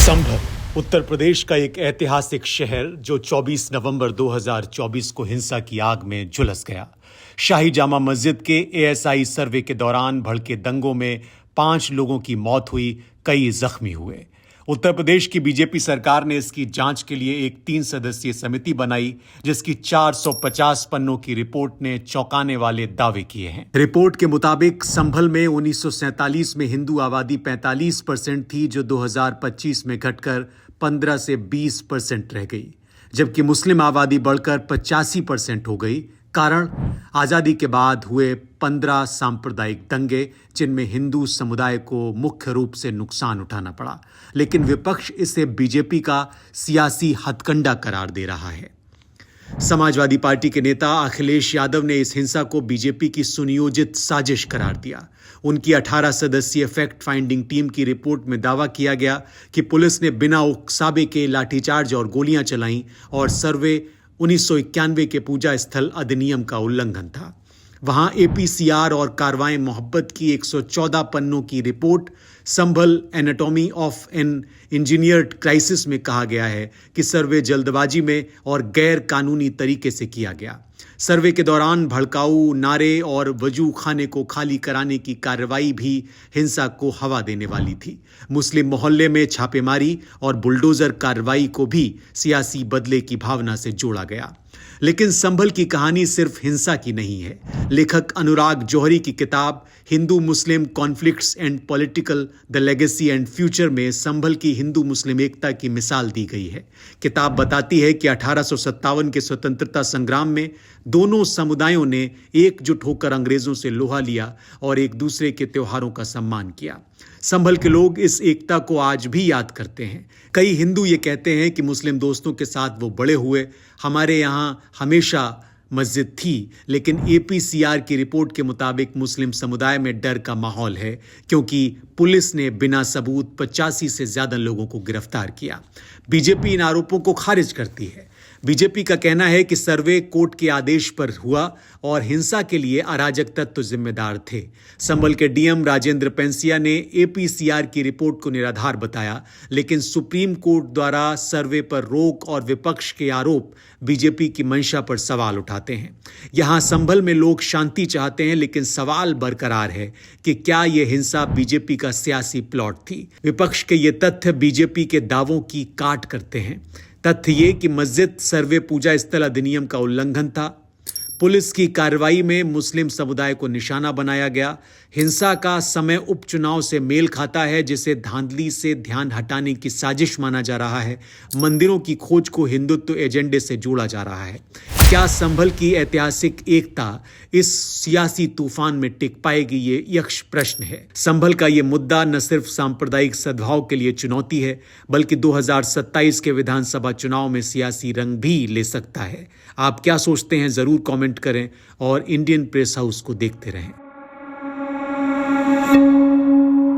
संभल उत्तर प्रदेश का एक ऐतिहासिक शहर जो 24 नवंबर 2024 को हिंसा की आग में झुलस गया। शाही जामा मस्जिद के एएसआई सर्वे के दौरान भड़के दंगों में 5 लोगों की मौत हुई, कई जख्मी हुए। उत्तर प्रदेश की बीजेपी सरकार ने इसकी जांच के लिए एक 3 सदस्यीय समिति बनाई, जिसकी 450 पन्नों की रिपोर्ट ने चौंकाने वाले दावे किए हैं। रिपोर्ट के मुताबिक संभल में 1947 में हिंदू आबादी 45% थी, जो 2025 में घटकर 15 से 20% रह गई, जबकि मुस्लिम आबादी बढ़कर 85% हो गई। कारण आजादी के बाद हुए 15 सांप्रदायिक दंगे, जिनमें हिंदू समुदाय को मुख्य रूप से नुकसान उठाना पड़ा, लेकिन विपक्ष इसे बीजेपी का सियासी हथकंडा करार दे रहा है। समाजवादी पार्टी के नेता अखिलेश यादव ने इस हिंसा को बीजेपी की सुनियोजित साजिश करार दिया। उनकी 18 सदस्यीय फैक्ट फाइंडिंग टीम की रिपोर्ट में दावा किया गया कि पुलिस ने बिना उकसावे के लाठीचार्ज और गोलियां चलाईं और सर्वे 1991 के पूजा स्थल अधिनियम का उल्लंघन था। वहां एपीसीआर और कार्रवाई मोहब्बत की 114 पन्नों की report Sambhal anatomy of an engineered crisis में कहा गया है कि सर्वे जल्दबाजी में और गैर कानूनी तरीके से किया गया। सर्वे के दौरान भड़काऊ नारे और वजू खाने को खाली कराने की कार्रवाई भी हिंसा को हवा देने वाली थी। मुस्लिम मोहल्ले में छापेमारी और बुलडोजर कार्रवाई को भी सियासी बदले की भावना से जोड़ा गया। लेकिन संभल की कहानी सिर्फ हिंसा की नहीं है। लेखक अनुराग जौहरी की किताब Hindu Muslim conflicts and political the legacy and future में संभल की हिंदू मुस्लिम एकता की मिसाल दी गई है। किताब बताती है कि 1857 के स्वतंत्रता संग्राम में दोनों समुदायों ने एकजुट होकर अंग्रेजों से लोहा लिया और एक दूसरे के त्योहारों का सम्मान किया। संभल के लोग इस एकता को आज भी याद करते हैं। कई हिंदू ये कहते हैं कि मुस्लिम दोस्तों के साथ वो बड़े हुए, हमारे यहाँ हमेशा मस्जिद थी, लेकिन एपीसीआर की रिपोर्ट के मुताबिक मुस्लिम समुदाय में डर का माहौल है, क्योंकि पुलिस ने बिना सबूत 85 से ज्यादा लोगों को गिरफ्तार किया। बीजेपी इन आरोपों को खारिज करती है। बीजेपी का कहना है कि सर्वे कोर्ट के आदेश पर हुआ और हिंसा के लिए अराजक तत्व जिम्मेदार थे। संभल के डीएम राजेंद्र पेंसिया ने एपीसीआर की रिपोर्ट को निराधार बताया, लेकिन सुप्रीम कोर्ट द्वारा सर्वे पर रोक और विपक्ष के आरोप बीजेपी की मंशा पर सवाल उठाते हैं। यहां संभल में लोग शांति चाहते हैं, लेकिन सवाल बरकरार है कि क्या यह हिंसा बीजेपी का सियासी प्लॉट थी। विपक्ष के ये तथ्य बीजेपी के दावों की काट करते हैं। तथ्य ये कि मस्जिद सर्वे पूजा स्थल अधिनियम का उल्लंघन था। पुलिस की कार्रवाई में मुस्लिम समुदाय को निशाना बनाया गया। हिंसा का समय उपचुनाव से मेल खाता है, जिसे धांधली से ध्यान हटाने की साजिश माना जा रहा है। मंदिरों की खोज को हिंदुत्व एजेंडे से जोड़ा जा रहा है। क्या संभल की ऐतिहासिक एकता इस सियासी तूफान में टिक पाएगी, ये यक्ष प्रश्न है। संभल का ये मुद्दा न सिर्फ सांप्रदायिक सद्भाव के लिए चुनौती है, बल्कि 2027 के विधानसभा चुनाव में सियासी रंग भी ले सकता है। आप क्या सोचते हैं, जरूर कमेंट करें और इंडियन प्रेस हाउस को देखते रहें।